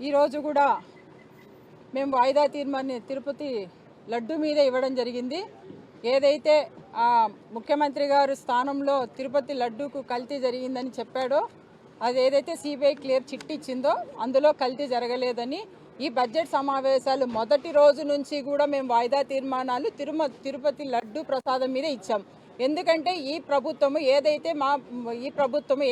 ఈరోజు కూడా మేము వాయిదా తీర్మాన్ని తిరుపతి లడ్డు మీద ఇవ్వడం జరిగింది. ఏదైతే ముఖ్యమంత్రి గారు స్థానంలో తిరుపతి లడ్డూకు కల్తీ జరిగిందని చెప్పాడో అది ఏదైతే సిబిఐ క్లియర్ చిట్ ఇచ్చిందో అందులో కల్తీ జరగలేదని ఈ బడ్జెట్ సమావేశాలు మొదటి రోజు నుంచి కూడా మేము వాయిదా తీర్మానాలు తిరుపతి లడ్డు ప్రసాదం మీద ఇచ్చాం. ఎందుకంటే ఈ ప్రభుత్వము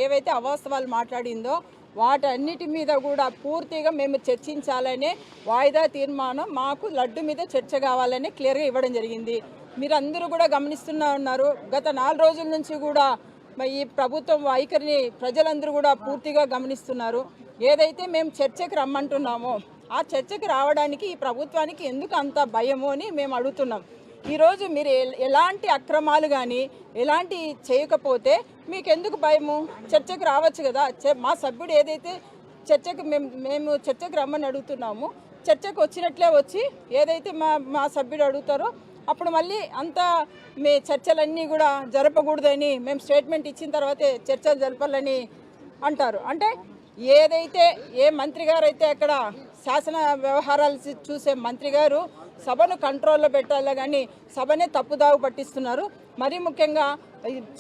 ఏవైతే అవాస్తవాలు మాట్లాడిందో వాటన్నిటి మీద కూడా పూర్తిగా మేము చర్చించాలనే వాయిదా తీర్మానం మాకు లడ్డు మీద చర్చ కావాలని క్లియర్గా ఇవ్వడం జరిగింది. మీరందరూ కూడా గమనిస్తూనే ఉన్నారు. గత 4 రోజుల నుంచి కూడా ఈ ప్రభుత్వం వైఖరిని ప్రజలందరూ కూడా పూర్తిగా గమనిస్తున్నారు. ఏదైతే మేము చర్చకు రమ్మంటున్నామో ఆ చర్చకు రావడానికి ఈ ప్రభుత్వానికి ఎందుకు అంత భయమో అని మేము అడుగుతున్నాం. ఈరోజు మీరు ఎలాంటి అక్రమాలు కానీ ఎలాంటి చేయకపోతే మీకు ఎందుకు భయము? చర్చకు రావచ్చు కదా. మా సభ్యుడు ఏదైతే చర్చకు మేము చర్చకు రమ్మని అడుగుతున్నాము, చర్చకు వచ్చినట్లే వచ్చి ఏదైతే మా సభ్యుడు అడుగుతారో అప్పుడు మళ్ళీ అంతా మీ చర్చలన్నీ కూడా జరపకూడదని మేము స్టేట్మెంట్ ఇచ్చిన తర్వాతే చర్చలు జరపాలని అంటారు. అంటే ఏదైతే ఏ మంత్రి గారు అయితే అక్కడ శాసన వ్యవహారాలు చూసే మంత్రి గారు సభను కంట్రోల్లో పెట్టాలి కానీ సభనే తప్పుదావు పట్టిస్తున్నారు. మరీ ముఖ్యంగా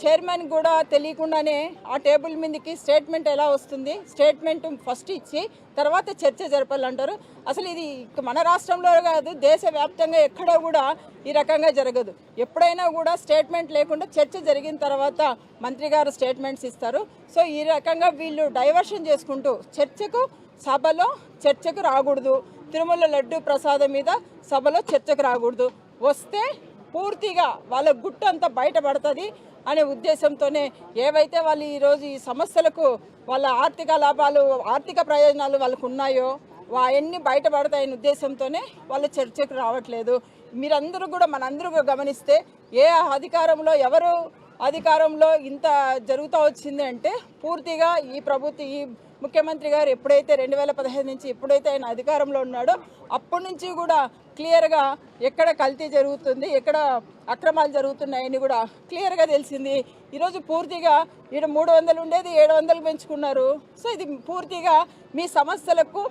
చైర్మన్ కూడా తెలియకుండానే ఆ టేబుల్ మీదకి స్టేట్మెంట్ ఎలా వస్తుంది? స్టేట్మెంట్ ఫస్ట్ ఇచ్చి తర్వాత చర్చ జరపాలంటారు. అసలు ఇది మన రాష్ట్రంలో కాదు, దేశవ్యాప్తంగా ఎక్కడా కూడా ఈ రకంగా జరగదు. ఎప్పుడైనా కూడా స్టేట్మెంట్ లేకుండా చర్చ జరిగిన తర్వాత మంత్రి గారు స్టేట్మెంట్స్ ఇస్తారు. సో ఈ రకంగా వీళ్ళు డైవర్షన్ చేసుకుంటూ సభలో చర్చకు రాకూడదు. తిరుమల లడ్డు ప్రసాదం మీద సభలో చర్చకు రాకూడదు. వస్తే పూర్తిగా వాళ్ళ గుట్టు అంతా బయటపడుతుంది అనే ఉద్దేశంతోనే ఏవైతే వాళ్ళు ఈరోజు ఈ సమస్యలకు వాళ్ళ ఆర్థిక లాభాలు ఆర్థిక ప్రయోజనాలు వాళ్ళకు ఉన్నాయో అవన్నీ బయటపడతాయనే ఉద్దేశంతోనే వాళ్ళు చర్చకు రావట్లేదు. మీరందరూ కూడా మనందరూ గమనిస్తే అధికారంలో ఎవరు అధికారంలో ఇంత జరుగుతూ వచ్చింది అంటే పూర్తిగా ఈ ముఖ్యమంత్రి గారు ఎప్పుడైతే 2015 నుంచి ఎప్పుడైతే ఆయన అధికారంలో ఉన్నాడో అప్పటి నుంచి కూడా క్లియర్గా ఎక్కడ కల్తీ జరుగుతుంది, ఎక్కడ అక్రమాలు జరుగుతున్నాయని కూడా క్లియర్గా తెలిసింది. ఈరోజు పూర్తిగా ఇక్కడ 300 ఉండేది 700 పెంచుకున్నారు. సో ఇది పూర్తిగా మీ సమస్యలకు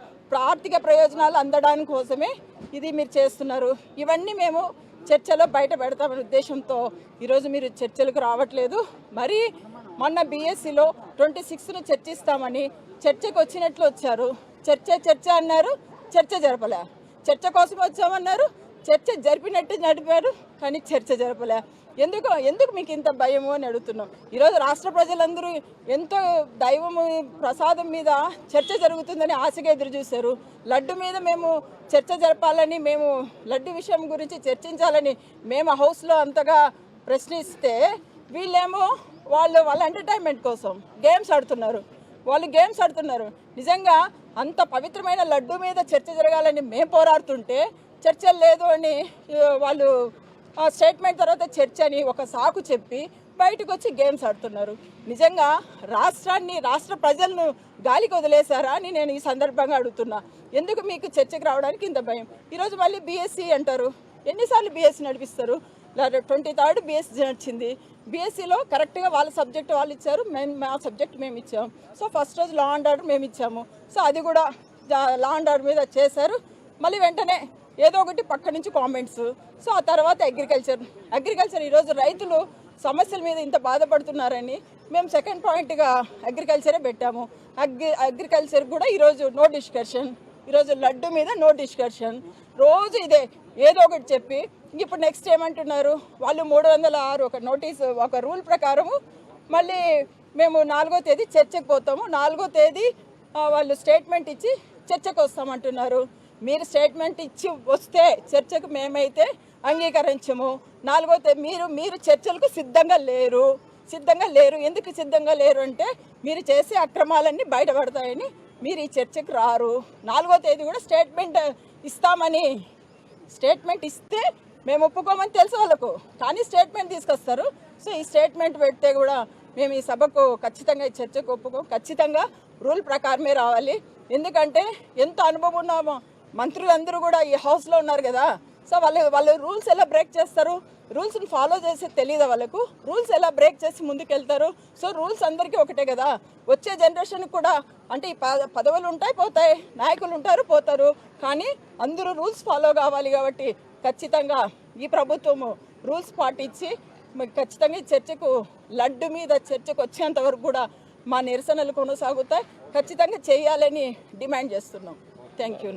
ఆర్థిక ప్రయోజనాలు అందడానికి కోసమే ఇది మీరు చేస్తున్నారు. ఇవన్నీ మేము చర్చలో బయట పెడతామనే ఉద్దేశంతో ఈరోజు మీరు చర్చలకు రావట్లేదు. మరి మొన్న బీఎస్సీలో 26న చర్చిస్తామని చర్చకు వచ్చినట్లు వచ్చారు. చర్చ అన్నారు, చర్చ జరపలే. చర్చ కోసం వచ్చామన్నారు, చర్చ జరిపినట్టు నడిపారు, కానీ చర్చ జరపలే. ఎందుకు మీకు ఇంత భయము అని అడుగుతున్నాం. ఈరోజు రాష్ట్ర ప్రజలందరూ ఎంతో దైవము ప్రసాదం మీద చర్చ జరుగుతుందని ఆశగా ఎదురు చూశారు. లడ్డు మీద మేము చర్చ జరపాలని, మేము లడ్డు విషయం గురించి చర్చించాలని మేము హౌస్లో అంతగా ప్రశ్నిస్తే వీళ్ళేమో వాళ్ళ ఎంటర్టైన్మెంట్ కోసం గేమ్స్ ఆడుతున్నారు. నిజంగా అంత పవిత్రమైన లడ్డు మీద చర్చ జరగాలని మేము పోరాడుతుంటే చర్చలు లేదు అని వాళ్ళు స్టేట్మెంట్ తర్వాత చర్చ అని ఒక సాకు చెప్పి బయటకు వచ్చి గేమ్స్ ఆడుతున్నారు. నిజంగా రాష్ట్ర ప్రజలను గాలికి వదిలేశారా అని నేను ఈ సందర్భంగా అడుగుతున్నా. ఎందుకు మీకు చర్చకు రావడానికి ఇంత భయం? ఈరోజు మళ్ళీ బీఎస్సీ అంటారు. ఎన్నిసార్లు బీఎస్సీ నడిపిస్తారు? 23rd బీఎస్సీ నడిచింది. బీఎస్సీలో కరెక్ట్గా వాళ్ళ సబ్జెక్ట్ వాళ్ళు ఇచ్చారు, మా సబ్జెక్ట్ మేము ఇచ్చాము. సో ఫస్ట్ రోజు లా అండ్ ఆర్డర్ మేము ఇచ్చాము. సో అది కూడా లా అండ్ ఆర్డర్ మీద చేశారు. మళ్ళీ వెంటనే ఏదో ఒకటి పక్క నుంచి కామెంట్స్. సో ఆ తర్వాత అగ్రికల్చర్ ఈరోజు రైతులు సమస్యల మీద ఇంత బాధపడుతున్నారని మేము సెకండ్ పాయింట్గా అగ్రికల్చరే పెట్టాము. అగ్రికల్చర్ కూడా ఈరోజు నో డిస్కషన్. ఈరోజు లడ్డు మీద నో డిస్కషన్. రోజు ఇదే ఏదో ఒకటి చెప్పి ఇప్పుడు నెక్స్ట్ ఏమంటున్నారు వాళ్ళు 306 ఒక నోటీసు ఒక రూల్ ప్రకారము మళ్ళీ మేము 4వ తేదీ చర్చకు పోతాము. 4వ తేదీ వాళ్ళు స్టేట్మెంట్ ఇచ్చి చర్చకు వస్తామంటున్నారు. మీరు స్టేట్మెంట్ ఇచ్చి వస్తే చర్చకు మేమైతే అంగీకరించము. 4వ తేదీ మీరు చర్చలకు సిద్ధంగా లేరు. ఎందుకు సిద్ధంగా లేరు అంటే మీరు చేసే అక్రమాలన్నీ బయటపడతాయని మీరు ఈ చర్చకు రారు. 4వ తేదీ కూడా స్టేట్మెంట్ ఇస్తే మేము ఒప్పుకోమని తెలుసు వాళ్ళకు, కానీ స్టేట్మెంట్ తీసుకొస్తారు. సో ఈ స్టేట్మెంట్ పెడితే కూడా మేము ఈ సభకు ఖచ్చితంగా ఈ చర్చకు ఒప్పుకోం. ఖచ్చితంగా రూల్ ప్రకారమే రావాలి. ఎందుకంటే ఎంత అనుభవం ఉన్నామో మంత్రులందరూ కూడా ఈ హౌస్లో ఉన్నారు కదా. సో వాళ్ళు రూల్స్ ఎలా బ్రేక్ చేస్తారు? రూల్స్ని ఫాలో చేసి తెలియదా వాళ్ళకు? రూల్స్ ఎలా బ్రేక్ చేసి ముందుకెళ్తారు? సో రూల్స్ అందరికీ ఒకటే కదా. వచ్చే జనరేషన్ కూడా అంటే ఈ పదవులు ఉంటాయి పోతాయి, నాయకులు ఉంటారు పోతారు, కానీ అందరూ రూల్స్ ఫాలో కావాలి. కాబట్టి ఖచ్చితంగా ఈ ప్రభుత్వము రూల్స్ పాటించి ఖచ్చితంగా ఈ చర్చకు లడ్డు మీద చర్చకు వచ్చేంత వరకు కూడా మా నిరసనలు కొనసాగుతాయి. ఖచ్చితంగా చేయాలని డిమాండ్ చేస్తున్నాం. Thank you.